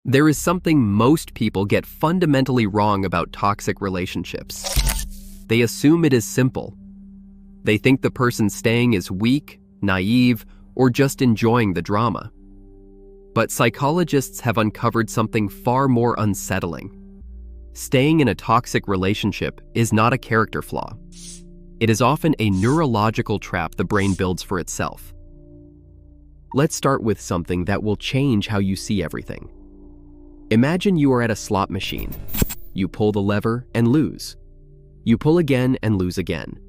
There is something most people get fundamentally wrong about toxic relationships. They assume it is simple. They think the person staying is weak, naive, or just enjoying the drama. But psychologists have uncovered something far more unsettling. Staying in a toxic relationship is not a character flaw. It is often a neurological trap the brain builds for itself. Let's start with something that will change how you see everything. Imagine you are at a slot machine. You pull the lever and lose. You pull again and lose again.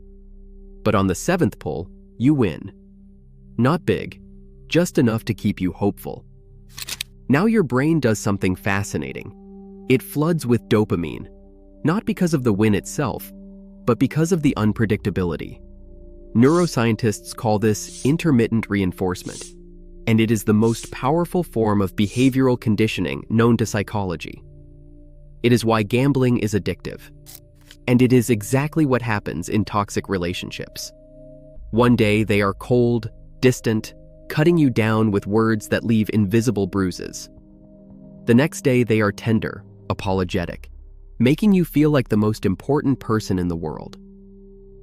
But on the seventh pull, you win. Not big, just enough to keep you hopeful. Now your brain does something fascinating. It floods with dopamine, not because of the win itself, but because of the unpredictability. Neuroscientists call this intermittent reinforcement, and it is the most powerful form of behavioral conditioning known to psychology. It is why gambling is addictive, and it is exactly what happens in toxic relationships. One day they are cold, distant, cutting you down with words that leave invisible bruises. The next day they are tender, apologetic, making you feel like the most important person in the world.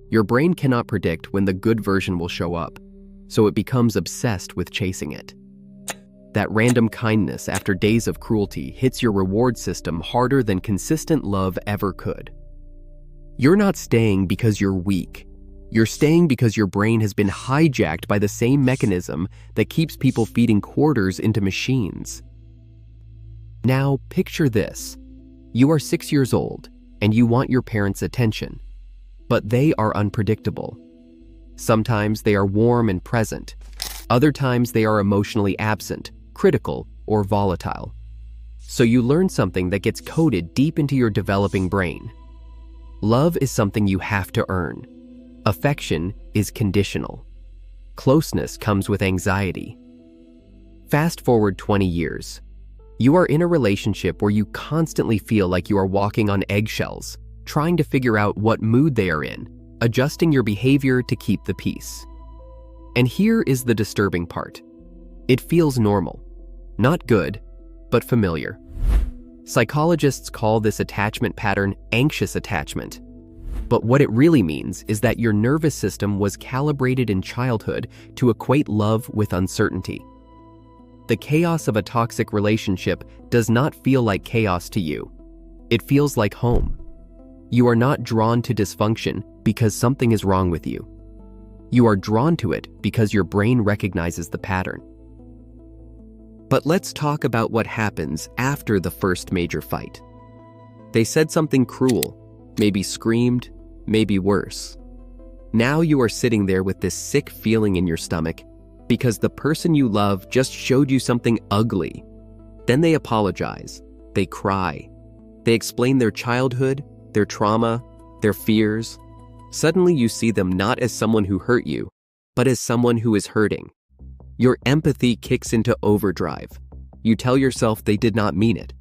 Your brain cannot predict when the good version will show up, so it becomes obsessed with chasing it. That random kindness after days of cruelty hits your reward system harder than consistent love ever could. You're not staying because you're weak. You're staying because your brain has been hijacked by the same mechanism that keeps people feeding quarters into machines. Now, picture this. You are 6 years old, and you want your parents' attention, but they are unpredictable. Sometimes they are warm and present. Other times they are emotionally absent, critical, or volatile. So you learn something that gets coded deep into your developing brain. Love is something you have to earn. Affection is conditional. Closeness comes with anxiety. Fast forward 20 years. You are in a relationship where you constantly feel like you are walking on eggshells, trying to figure out what mood they are in, adjusting your behavior to keep the peace. And here is the disturbing part. It feels normal. Not good, but familiar. Psychologists call this attachment pattern anxious attachment. But what it really means is that your nervous system was calibrated in childhood to equate love with uncertainty. The chaos of a toxic relationship does not feel like chaos to you. It feels like home. You are not drawn to dysfunction because something is wrong with you. You are drawn to it because your brain recognizes the pattern. But let's talk about what happens after the first major fight. They said something cruel, maybe screamed, maybe worse. Now you are sitting there with this sick feeling in your stomach because the person you love just showed you something ugly. Then they apologize, they cry, they explain their childhood, their trauma, their fears. Suddenly you see them not as someone who hurt you, but as someone who is hurting. Your empathy kicks into overdrive. You tell yourself they did not mean it,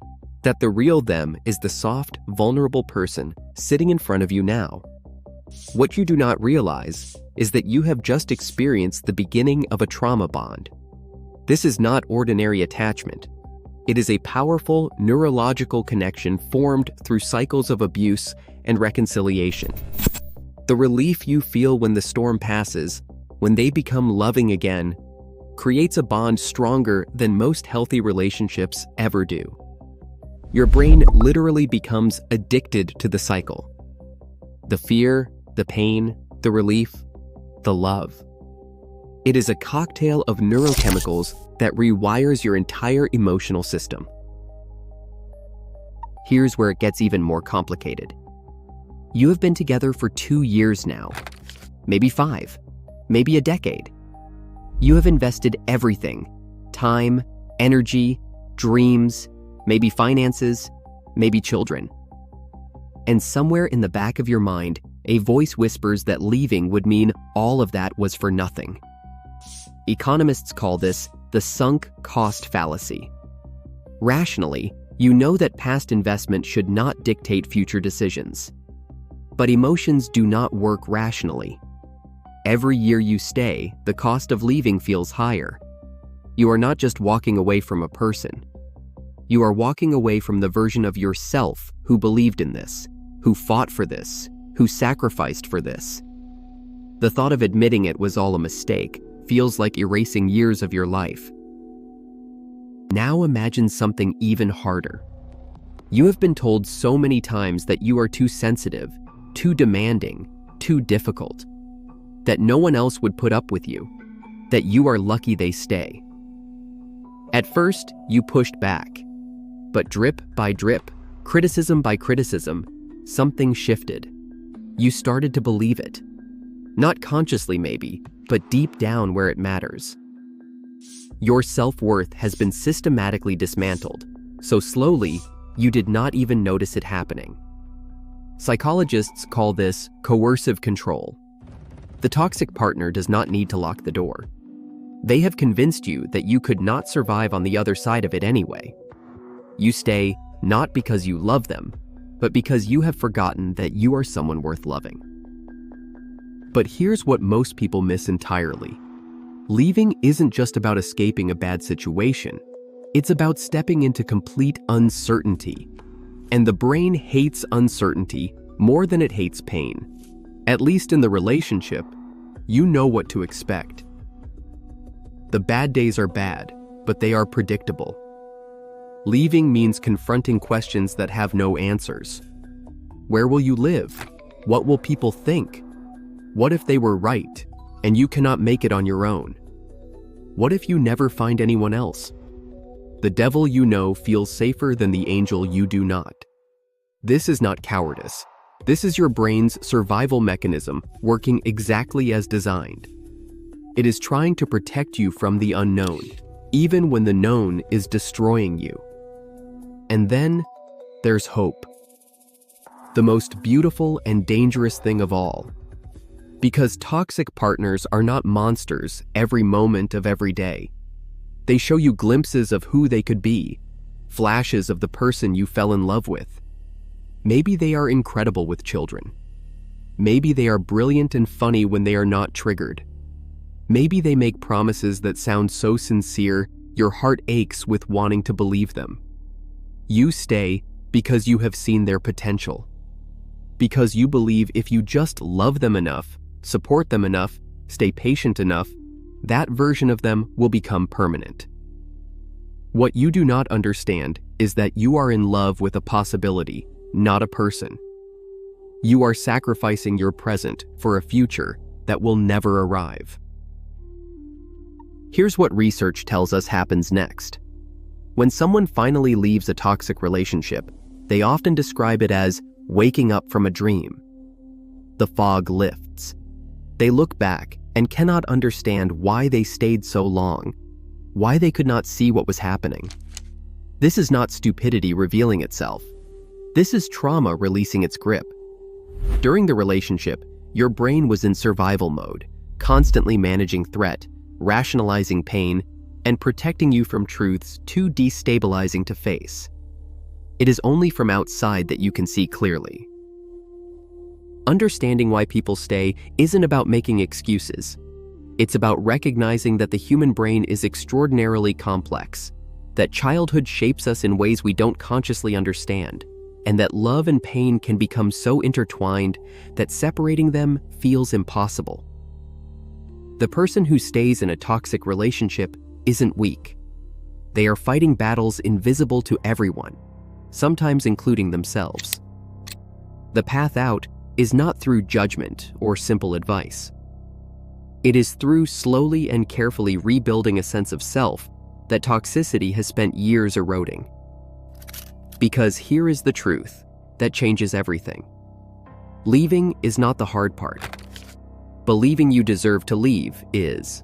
that the real them is the soft, vulnerable person sitting in front of you now. What you do not realize is that you have just experienced the beginning of a trauma bond. This is not ordinary attachment. It is a powerful neurological connection formed through cycles of abuse and reconciliation. The relief you feel when the storm passes, when they become loving again, creates a bond stronger than most healthy relationships ever do. Your brain literally becomes addicted to the cycle. The fear, the pain, the relief, the love. It is a cocktail of neurochemicals that rewires your entire emotional system. Here's where it gets even more complicated. You have been together for 2 years now, maybe 5, maybe a decade. You have invested everything: time, energy, dreams, maybe finances, maybe children. And somewhere in the back of your mind, a voice whispers that leaving would mean all of that was for nothing. Economists call this the sunk cost fallacy. Rationally, you know that past investment should not dictate future decisions. But emotions do not work rationally. Every year you stay, the cost of leaving feels higher. You are not just walking away from a person. You are walking away from the version of yourself who believed in this, who fought for this, who sacrificed for this. The thought of admitting it was all a mistake feels like erasing years of your life. Now imagine something even harder. You have been told so many times that you are too sensitive, too demanding, too difficult, that no one else would put up with you, that you are lucky they stay. At first, you pushed back, but drip by drip, criticism by criticism, something shifted. You started to believe it. Not consciously maybe, but deep down where it matters. Your self-worth has been systematically dismantled, so slowly, you did not even notice it happening. Psychologists call this coercive control. The toxic partner does not need to lock the door. They have convinced you that you could not survive on the other side of it anyway. You stay not because you love them, but because you have forgotten that you are someone worth loving. But here's what most people miss entirely. Leaving isn't just about escaping a bad situation. It's about stepping into complete uncertainty. And the brain hates uncertainty more than it hates pain. At least in the relationship, you know what to expect. The bad days are bad, but they are predictable. Leaving means confronting questions that have no answers. Where will you live? What will people think? What if they were right, and you cannot make it on your own? What if you never find anyone else? The devil you know feels safer than the angel you do not. This is not cowardice. This is your brain's survival mechanism working exactly as designed. It is trying to protect you from the unknown, even when the known is destroying you. And then, there's hope. The most beautiful and dangerous thing of all. Because toxic partners are not monsters every moment of every day. They show you glimpses of who they could be, flashes of the person you fell in love with. Maybe they are incredible with children. Maybe they are brilliant and funny when they are not triggered. Maybe they make promises that sound so sincere, your heart aches with wanting to believe them. You stay because you have seen their potential. Because you believe if you just love them enough, support them enough, stay patient enough, that version of them will become permanent. What you do not understand is that you are in love with a possibility, not a person. You are sacrificing your present for a future that will never arrive. Here's what research tells us happens next. When someone finally leaves a toxic relationship, they often describe it as waking up from a dream. The fog lifts. They look back and cannot understand why they stayed so long, why they could not see what was happening. This is not stupidity revealing itself. This is trauma releasing its grip. During the relationship, your brain was in survival mode, constantly managing threat, rationalizing pain, and protecting you from truths too destabilizing to face. It is only from outside that you can see clearly. Understanding why people stay isn't about making excuses. It's about recognizing that the human brain is extraordinarily complex, that childhood shapes us in ways we don't consciously understand, and that love and pain can become so intertwined that separating them feels impossible. The person who stays in a toxic relationship isn't weak. They are fighting battles invisible to everyone, sometimes including themselves. The path out is not through judgment or simple advice. It is through slowly and carefully rebuilding a sense of self that toxicity has spent years eroding. Because here is the truth that changes everything. Leaving is not the hard part. Believing you deserve to leave is.